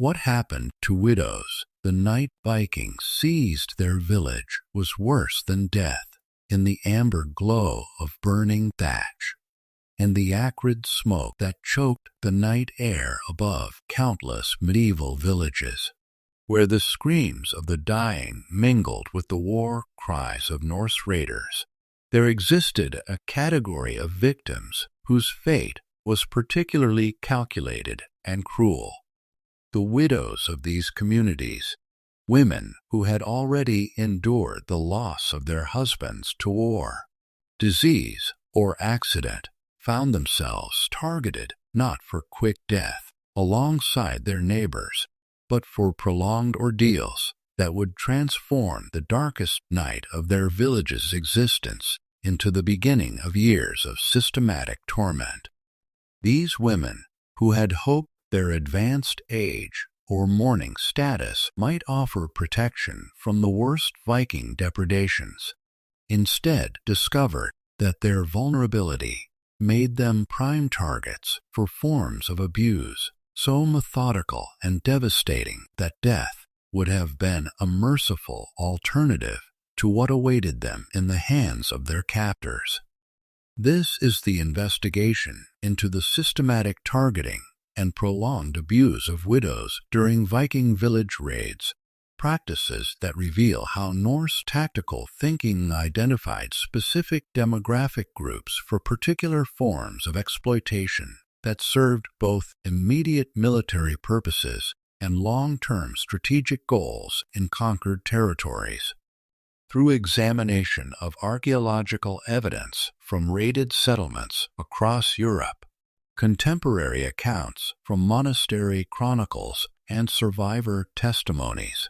What happened to widows the night Vikings seized their village was worse than death. In the amber glow of burning thatch, and the acrid smoke that choked the night air above countless medieval villages, where the screams of the dying mingled with the war cries of Norse raiders, there existed a category of victims whose fate was particularly calculated and cruel. The widows of these communities, women who had already endured the loss of their husbands to war, disease, or accident, found themselves targeted not for quick death alongside their neighbors, but for prolonged ordeals that would transform the darkest night of their village's existence into the beginning of years of systematic torment. These women, who had hoped their advanced age or mourning status might offer protection from the worst Viking depredations, instead discovered that their vulnerability made them prime targets for forms of abuse so methodical and devastating that death would have been a merciful alternative to what awaited them in the hands of their captors. This is the investigation into the systematic targeting and prolonged abuse of widows during Viking village raids, practices that reveal how Norse tactical thinking identified specific demographic groups for particular forms of exploitation that served both immediate military purposes and long-term strategic goals in conquered territories. Through examination of archaeological evidence from raided settlements across Europe, contemporary accounts from monastery chronicles and survivor testimonies,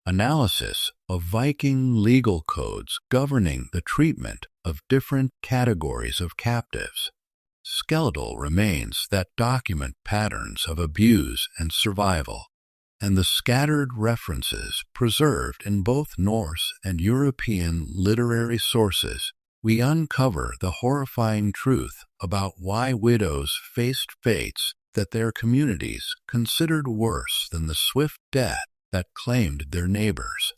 analysis of Viking legal codes governing the treatment of different categories of captives, skeletal remains that document patterns of abuse and survival, and the scattered references preserved in both Norse and European literary sources, we uncover the horrifying truth about why widows faced fates that their communities considered worse than the swift death that claimed their neighbors.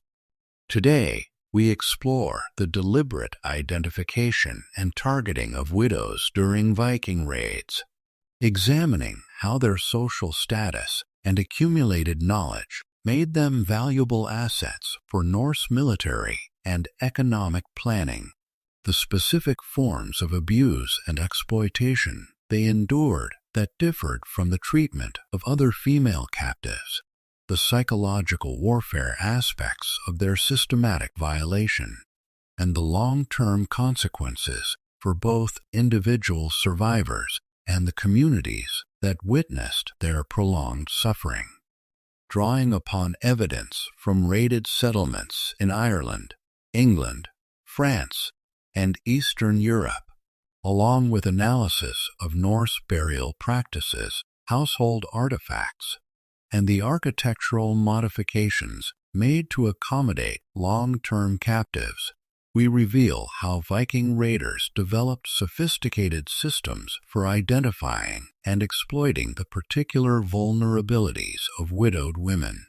Today, we explore the deliberate identification and targeting of widows during Viking raids, examining how their social status and accumulated knowledge made them valuable assets for Norse military and economic planning, the specific forms of abuse and exploitation they endured that differed from the treatment of other female captives, the psychological warfare aspects of their systematic violation, and the long-term consequences for both individual survivors and the communities that witnessed their prolonged suffering. Drawing upon evidence from raided settlements in Ireland, England, France, and Eastern Europe, along with analysis of Norse burial practices, household artifacts, and the architectural modifications made to accommodate long-term captives, we reveal how Viking raiders developed sophisticated systems for identifying and exploiting the particular vulnerabilities of widowed women.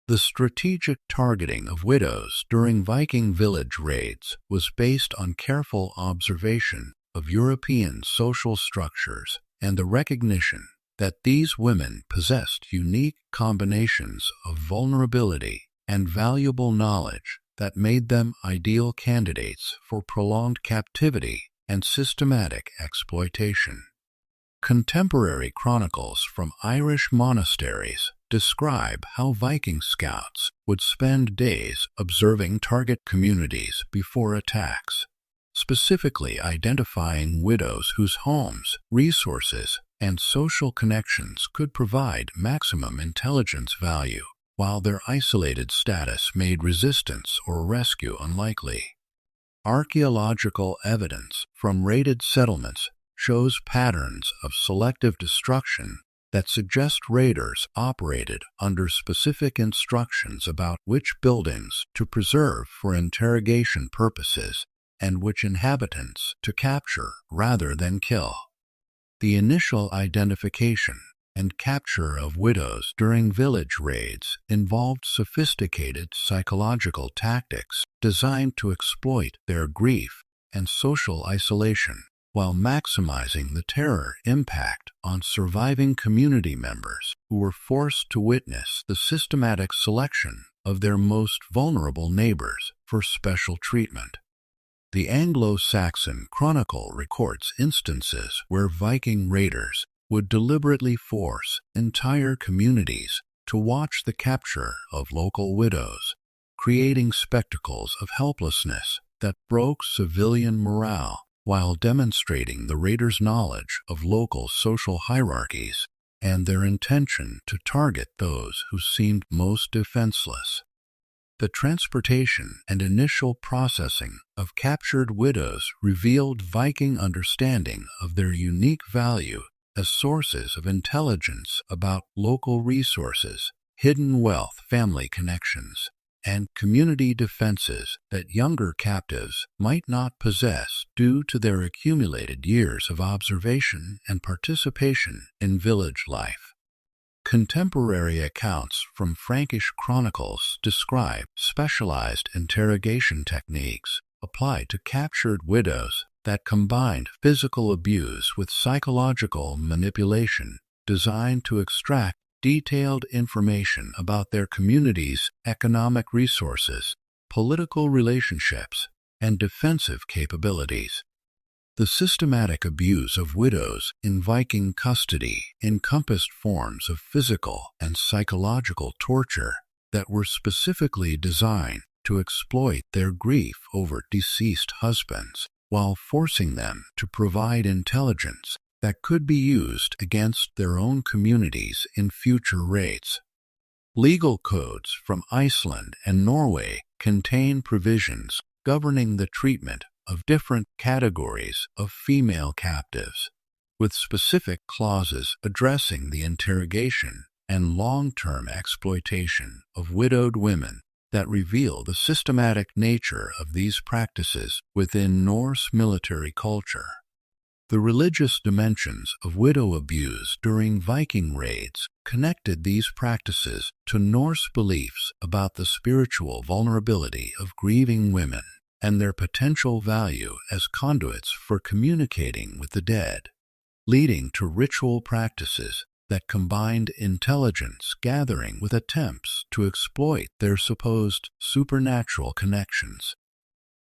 The strategic targeting of widows during Viking village raids was based on careful observation of European social structures and the recognition that these women possessed unique combinations of vulnerability and valuable knowledge that made them ideal candidates for prolonged captivity and systematic exploitation. Contemporary chronicles from Irish monasteries describe how Viking scouts would spend days observing target communities before attacks, specifically identifying widows whose homes, resources, and social connections could provide maximum intelligence value, while their isolated status made resistance or rescue unlikely. Archaeological evidence from raided settlements shows patterns of selective destruction that suggest raiders operated under specific instructions about which buildings to preserve for interrogation purposes and which inhabitants to capture rather than kill. The initial identification and capture of widows during village raids involved sophisticated psychological tactics designed to exploit their grief and social isolation, while maximizing the terror impact on surviving community members who were forced to witness the systematic selection of their most vulnerable neighbors for special treatment. The Anglo-Saxon Chronicle records instances where Viking raiders would deliberately force entire communities to watch the capture of local widows, creating spectacles of helplessness that broke civilian morale while demonstrating the raiders' knowledge of local social hierarchies and their intention to target those who seemed most defenseless. The transportation and initial processing of captured widows revealed Viking understanding of their unique value as sources of intelligence about local resources, hidden wealth, family connections, and community defenses that younger captives might not possess due to their accumulated years of observation and participation in village life. Contemporary accounts from Frankish chronicles describe specialized interrogation techniques applied to captured widows that combined physical abuse with psychological manipulation designed to extract detailed information about their community's economic resources, political relationships, and defensive capabilities. The systematic abuse of widows in Viking custody encompassed forms of physical and psychological torture that were specifically designed to exploit their grief over deceased husbands, while forcing them to provide intelligence that could be used against their own communities in future raids. Legal codes from Iceland and Norway contain provisions governing the treatment of different categories of female captives, with specific clauses addressing the interrogation and long-term exploitation of widowed women that reveal the systematic nature of these practices within Norse military culture. The religious dimensions of widow abuse during Viking raids connected these practices to Norse beliefs about the spiritual vulnerability of grieving women and their potential value as conduits for communicating with the dead, leading to ritual practices that combined intelligence gathering with attempts to exploit their supposed supernatural connections.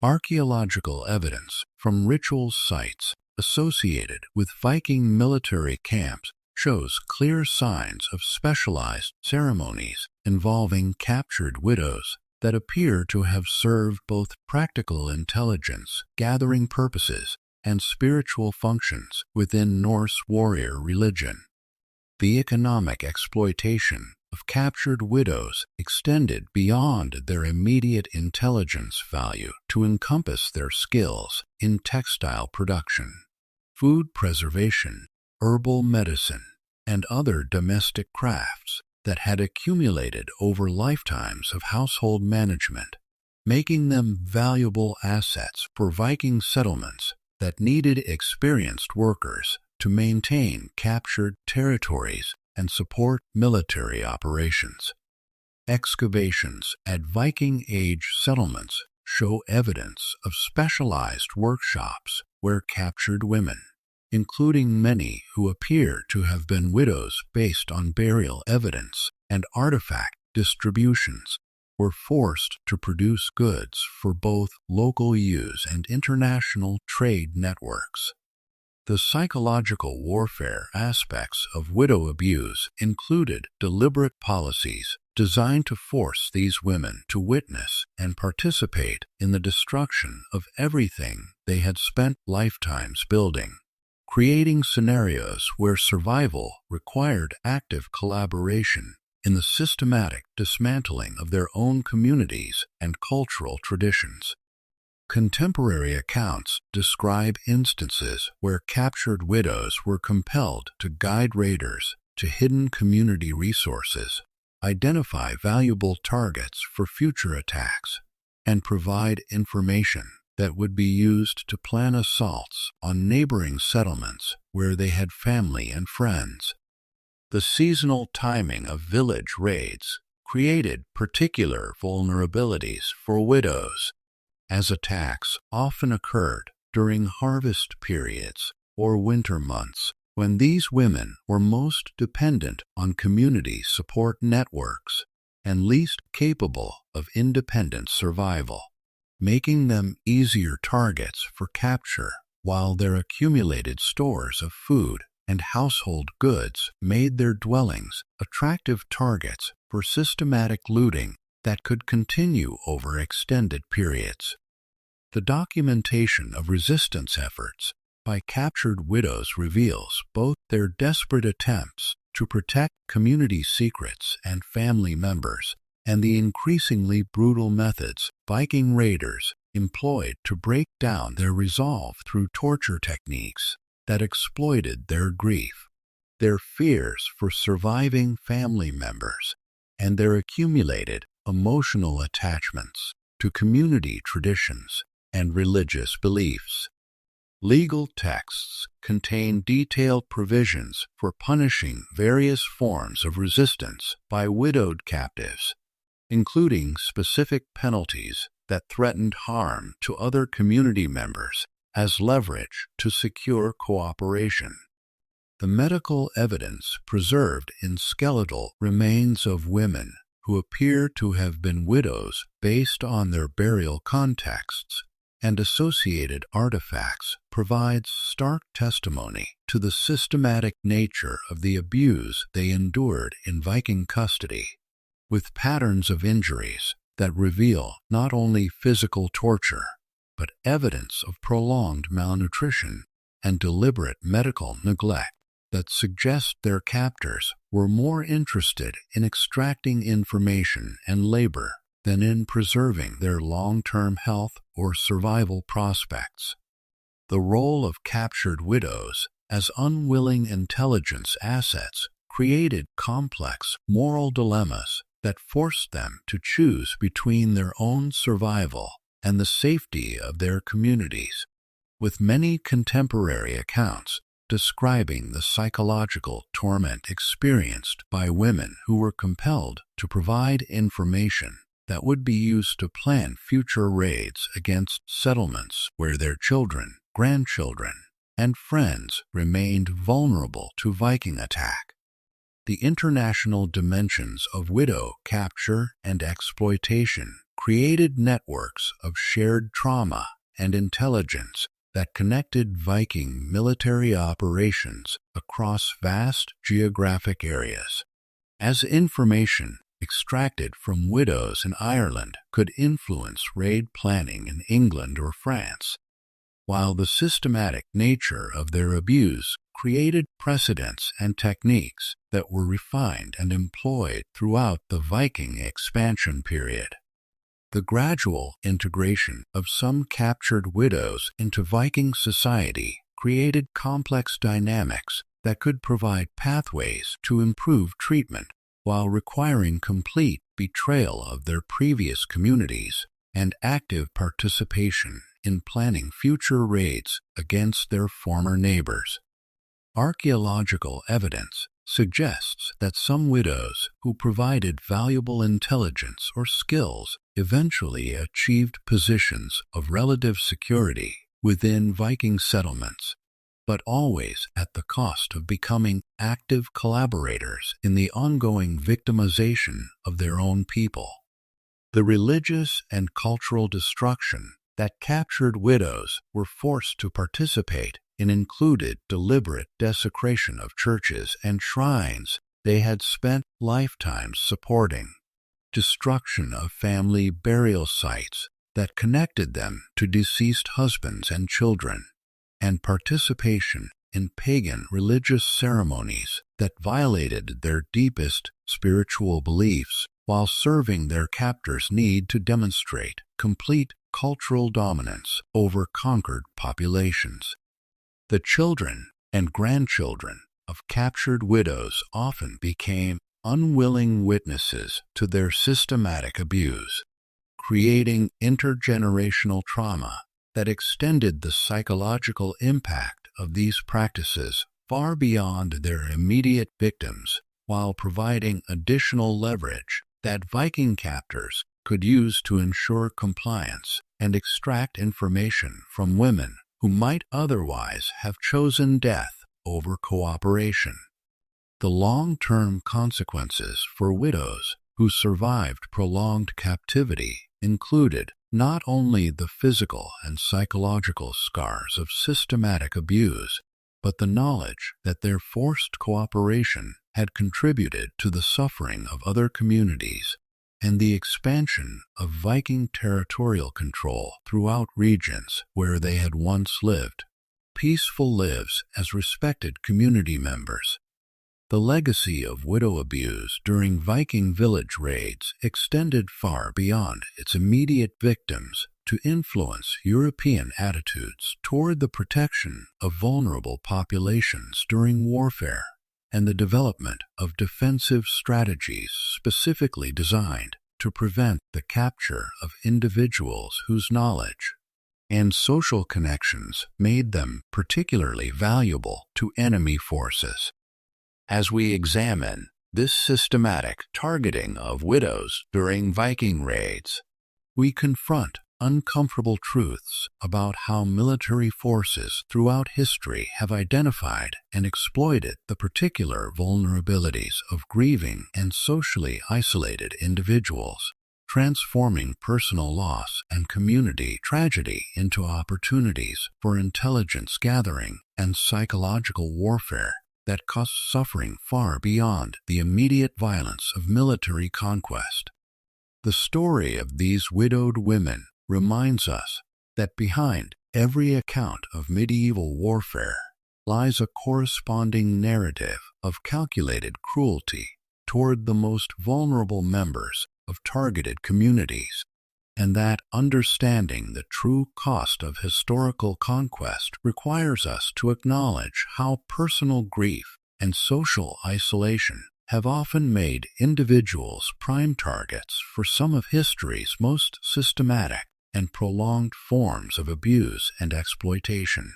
Archaeological evidence from ritual sites associated with Viking military camps shows clear signs of specialized ceremonies involving captured widows that appear to have served both practical intelligence gathering purposes and spiritual functions within Norse warrior religion. The economic exploitation of captured widows extended beyond their immediate intelligence value to encompass their skills in textile production, food preservation, herbal medicine, and other domestic crafts that had accumulated over lifetimes of household management, making them valuable assets for Viking settlements that needed experienced workers to maintain captured territories and support military operations. Excavations at Viking Age settlements show evidence of specialized workshops where captured women, including many who appear to have been widows based on burial evidence and artifact distributions, were forced to produce goods for both local use and international trade networks. The psychological warfare aspects of widow abuse included deliberate policies designed to force these women to witness and participate in the destruction of everything they had spent lifetimes building, creating scenarios where survival required active collaboration in the systematic dismantling of their own communities and cultural traditions. Contemporary accounts describe instances where captured widows were compelled to guide raiders to hidden community resources, identify valuable targets for future attacks, and provide information that would be used to plan assaults on neighboring settlements where they had family and friends. The seasonal timing of village raids created particular vulnerabilities for widows, as attacks often occurred during harvest periods or winter months when these women were most dependent on community support networks and least capable of independent survival, making them easier targets for capture, while their accumulated stores of food and household goods made their dwellings attractive targets for systematic looting that could continue over extended periods. The documentation of resistance efforts by captured widows reveals both their desperate attempts to protect community secrets and family members and the increasingly brutal methods Viking raiders employed to break down their resolve through torture techniques that exploited their grief, their fears for surviving family members, and their accumulated emotional attachments to community traditions and religious beliefs. Legal texts contain detailed provisions for punishing various forms of resistance by widowed captives, including specific penalties that threatened harm to other community members as leverage to secure cooperation. The medical evidence preserved in skeletal remains of women who appear to have been widows based on their burial contexts and associated artifacts provides stark testimony to the systematic nature of the abuse they endured in Viking custody, with patterns of injuries that reveal not only physical torture, but evidence of prolonged malnutrition and deliberate medical neglect that suggest their captors were more interested in extracting information and labor than in preserving their long-term health or survival prospects. The role of captured widows as unwilling intelligence assets created complex moral dilemmas that forced them to choose between their own survival and the safety of their communities, with many contemporary accounts describing the psychological torment experienced by women who were compelled to provide information that would be used to plan future raids against settlements where their children, grandchildren, and friends remained vulnerable to Viking attack. The international dimensions of widow capture and exploitation created networks of shared trauma and intelligence that connected Viking military operations across vast geographic areas. As information extracted from widows in Ireland could influence raid planning in England or France, while the systematic nature of their abuse created precedents and techniques that were refined and employed throughout the Viking expansion period. The gradual integration of some captured widows into Viking society created complex dynamics that could provide pathways to improve treatment while requiring complete betrayal of their previous communities and active participation in planning future raids against their former neighbors. Archaeological evidence suggests that some widows who provided valuable intelligence or skills eventually achieved positions of relative security within Viking settlements, but always at the cost of becoming active collaborators in the ongoing victimization of their own people. The religious and cultural destruction that captured widows were forced to participate in included deliberate desecration of churches and shrines they had spent lifetimes supporting, destruction of family burial sites that connected them to deceased husbands and children, and participation in pagan religious ceremonies that violated their deepest spiritual beliefs while serving their captors' need to demonstrate complete cultural dominance over conquered populations. The children and grandchildren of captured widows often became unwilling witnesses to their systematic abuse, creating intergenerational trauma that extended the psychological impact of these practices far beyond their immediate victims, while providing additional leverage that Viking captors could use to ensure compliance and extract information from women who might otherwise have chosen death over cooperation. The long-term consequences for widows who survived prolonged captivity included not only the physical and psychological scars of systematic abuse, but the knowledge that their forced cooperation had contributed to the suffering of other communities and the expansion of Viking territorial control throughout regions where they had once lived. Peaceful lives as respected community members. The legacy of widow abuse during Viking village raids extended far beyond its immediate victims to influence European attitudes toward the protection of vulnerable populations during warfare and the development of defensive strategies specifically designed to prevent the capture of individuals whose knowledge and social connections made them particularly valuable to enemy forces. As we examine this systematic targeting of widows during Viking raids, we confront uncomfortable truths about how military forces throughout history have identified and exploited the particular vulnerabilities of grieving and socially isolated individuals, transforming personal loss and community tragedy into opportunities for intelligence gathering and psychological warfare that cause suffering far beyond the immediate violence of military conquest. The story of these widowed women reminds us that behind every account of medieval warfare lies a corresponding narrative of calculated cruelty toward the most vulnerable members of targeted communities, and that understanding the true cost of historical conquest requires us to acknowledge how personal grief and social isolation have often made individuals prime targets for some of history's most systematic and prolonged forms of abuse and exploitation.